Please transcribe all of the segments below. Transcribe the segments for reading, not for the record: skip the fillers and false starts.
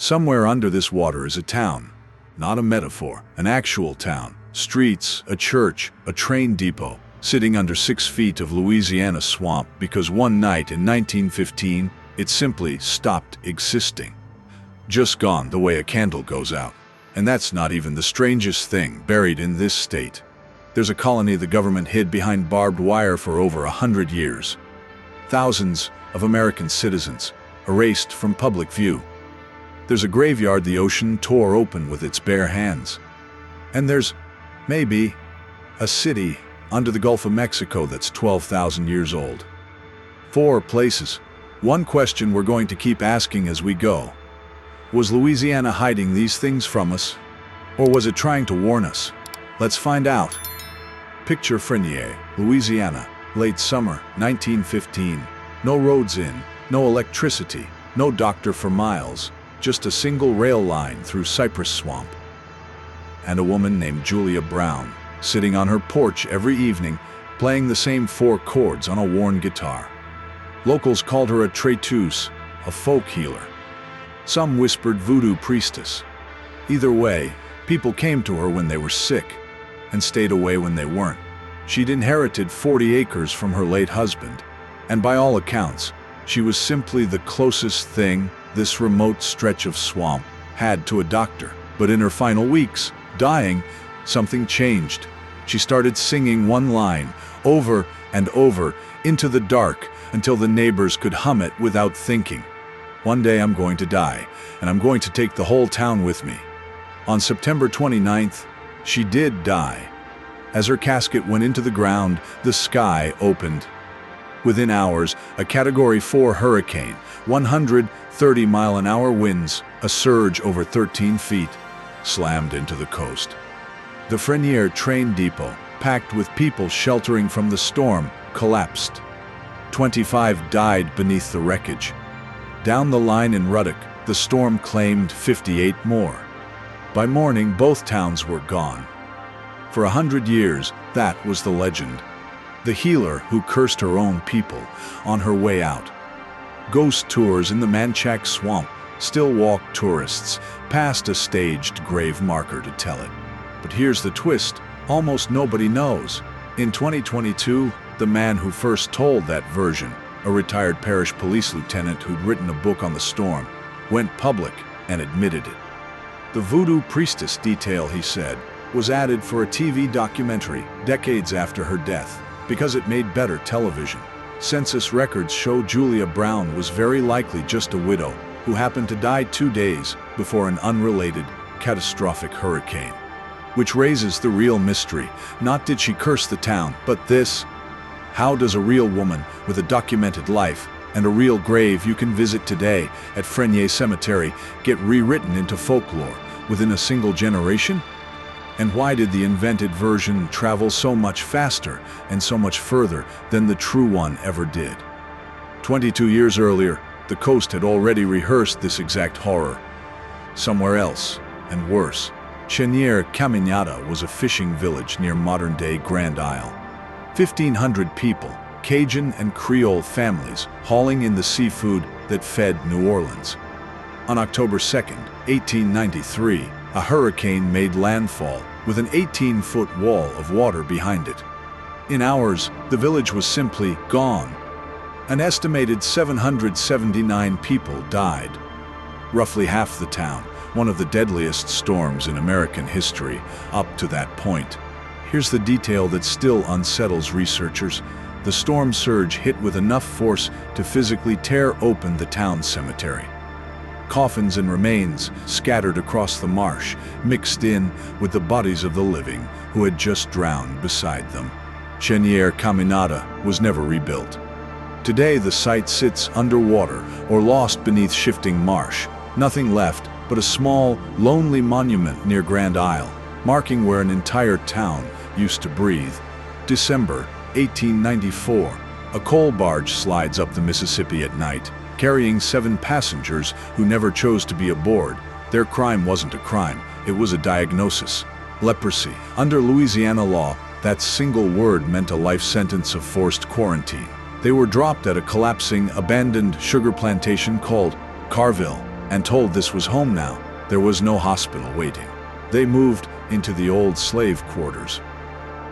Somewhere under this water is a town. Not a metaphor, an actual town. Streets, a church, a train depot, sitting under 6 feet of Louisiana swamp because one night in 1915, it simply stopped existing. Just gone the way a candle goes out. And that's not even the strangest thing buried in this state. There's a colony the government hid behind barbed wire for over 100 years. Thousands of American citizens erased from public view. There's a graveyard the ocean tore open with its bare hands. And there's, maybe, a city under the Gulf of Mexico that's 12,000 years old. 4 places. One question we're going to keep asking as we go. Was Louisiana hiding these things from us? Or was it trying to warn us? Let's find out. Picture Frenier, Louisiana, late summer, 1915. No roads in, no electricity, no doctor for miles, just a single rail line through cypress swamp. And a woman named Julia Brown, sitting on her porch every evening, playing the same 4 chords on a worn guitar. Locals called her a traiteuse, a folk healer. Some whispered voodoo priestess. Either way, people came to her when they were sick and stayed away when they weren't. She'd inherited 40 acres from her late husband, and by all accounts, she was simply the closest thing this remote stretch of swamp had to a doctor. But in her final weeks, dying, something changed. She started singing one line over and over into the dark until the neighbors could hum it without thinking. One day I'm going to die, and I'm going to take the whole town with me. On September 29th, she did die. As her casket went into the ground, the sky opened. Within hours, a Category 4 hurricane, 130-mile-an-hour winds, a surge over 13 feet, slammed into the coast. The Frenier train depot, packed with people sheltering from the storm, collapsed. 25 died beneath the wreckage. Down the line in Ruddock, the storm claimed 58 more. By morning, both towns were gone. For 100 years, that was the legend. The healer who cursed her own people on her way out. Ghost tours in the Manchac swamp still walk tourists past a staged grave marker to tell it. But here's the twist, almost nobody knows. In 2022, the man who first told that version, a retired parish police lieutenant who'd written a book on the storm, went public and admitted it. The voodoo priestess detail, he said, was added for a TV documentary decades after her death because it made better television. Census records show Julia Brown was very likely just a widow who happened to die 2 days before an unrelated, catastrophic hurricane. Which raises the real mystery. Not did she curse the town, but this. How does a real woman with a documented life and a real grave you can visit today at Frenier Cemetery get rewritten into folklore within a single generation? And why did the invented version travel so much faster and so much further than the true one ever did? 22 years earlier, the coast had already rehearsed this exact horror. Somewhere else, and worse. Frenier Caminada was a fishing village near modern-day Grand Isle. 1,500 people, Cajun and Creole families, hauling in the seafood that fed New Orleans. On October 2nd, 1893, a hurricane made landfall with an 18-foot wall of water behind it. In hours, the village was simply gone. An estimated 779 people died. Roughly half the town, one of the deadliest storms in American history up to that point. Here's the detail that still unsettles researchers. The storm surge hit with enough force to physically tear open the town cemetery. Coffins and remains scattered across the marsh, mixed in with the bodies of the living who had just drowned beside them. Frenier Caminada was never rebuilt. Today the site sits underwater or lost beneath shifting marsh. Nothing left but a small, lonely monument near Grand Isle, marking where an entire town used to breathe. December 1894, a coal barge slides up the Mississippi at night, carrying 7 passengers who never chose to be aboard. Their crime wasn't a crime, it was a diagnosis. Leprosy. Under Louisiana law, that single word meant a life sentence of forced quarantine. They were dropped at a collapsing, abandoned sugar plantation called Carville. and told this was home now. There was no hospital waiting. They moved into the old slave quarters.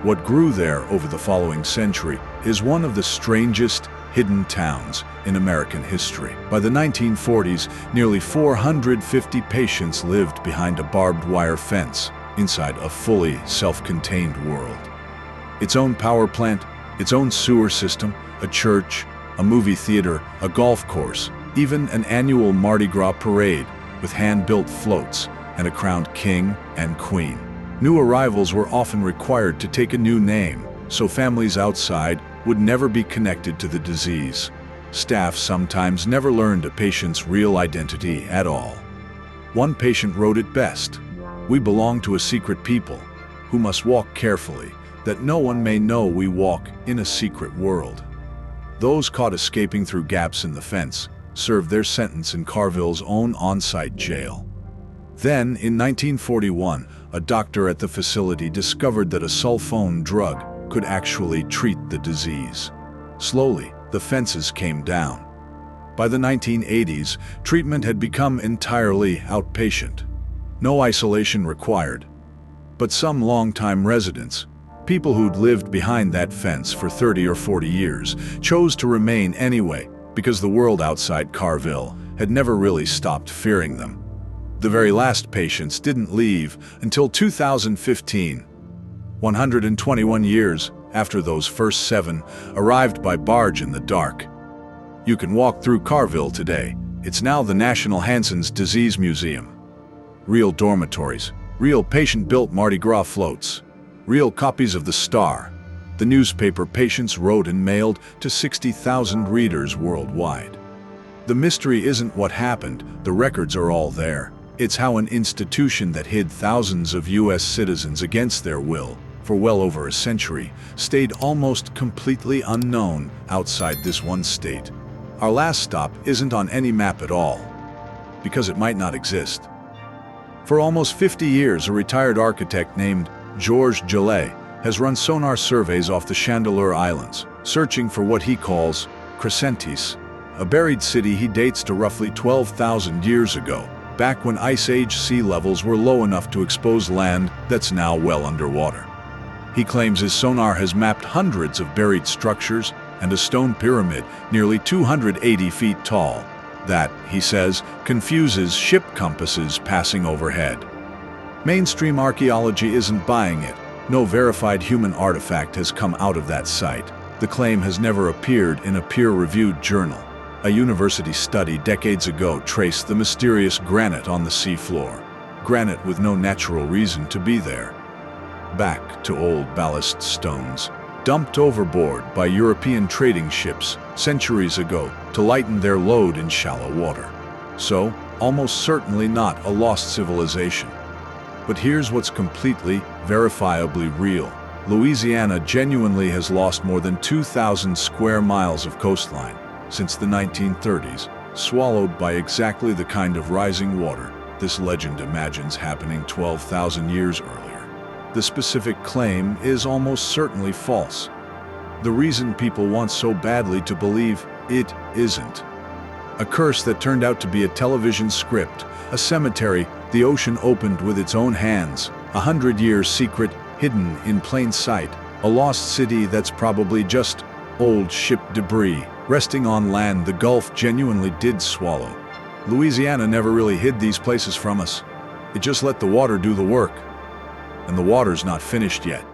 What grew there over the following century is one of the strangest hidden towns in American history. By the 1940s, nearly 450 patients lived behind a barbed wire fence inside a fully self-contained world. Its own power plant, its own sewer system, a church, a movie theater, a golf course, even an annual Mardi Gras parade with hand-built floats and a crowned king and queen. New arrivals were often required to take a new name, so families outside would never be connected to the disease. Staff sometimes never learned a patient's real identity at all. One patient wrote it best: "We belong to a secret people who must walk carefully, that no one may know we walk in a secret world." Those caught escaping through gaps in the fence served their sentence in Carville's own on-site jail. Then, in 1941, a doctor at the facility discovered that a sulfone drug could actually treat the disease. Slowly, the fences came down. By the 1980s, treatment had become entirely outpatient. No isolation required. But some longtime residents, people who'd lived behind that fence for 30 or 40 years, chose to remain anyway because the world outside Carville had never really stopped fearing them. The very last patients didn't leave until 2015. 121 years after those first 7 arrived by barge in the dark. You can walk through Carville today. It's now the National Hansen's Disease Museum. Real dormitories, real patient-built Mardi Gras floats, real copies of the Star, the newspaper patients wrote and mailed to 60,000 readers worldwide. The mystery isn't what happened, the records are all there. It's how an institution that hid thousands of U.S. citizens against their will for well over a century stayed almost completely unknown outside this one state. Our last stop isn't on any map at all, because it might not exist. For almost 50 years, a retired architect named Georges Gillet has run sonar surveys off the Chandeleur Islands, searching for what he calls Crescentis, a buried city he dates to roughly 12,000 years ago, back when Ice Age sea levels were low enough to expose land that's now well underwater. He claims his sonar has mapped hundreds of buried structures and a stone pyramid nearly 280 feet tall that, he says, confuses ship compasses passing overhead. Mainstream archaeology isn't buying it. No verified human artifact has come out of that site. The claim has never appeared in a peer-reviewed journal. A university study decades ago traced the mysterious granite on the seafloor. Granite with no natural reason to be there. Back to old ballast stones, dumped overboard by European trading ships centuries ago to lighten their load in shallow water. So, almost certainly not a lost civilization. But here's what's completely, verifiably real. Louisiana genuinely has lost more than 2,000 square miles of coastline since the 1930s, swallowed by exactly the kind of rising water this legend imagines happening 12,000 years earlier. The specific claim is almost certainly false. The reason people want so badly to believe it isn't. A curse that turned out to be a television script, a cemetery the ocean opened with its own hands, 100-year secret hidden in plain sight, a lost city that's probably just old ship debris resting on land the Gulf genuinely did swallow. Louisiana never really hid these places from us. It just let the water do the work. And the water's not finished yet.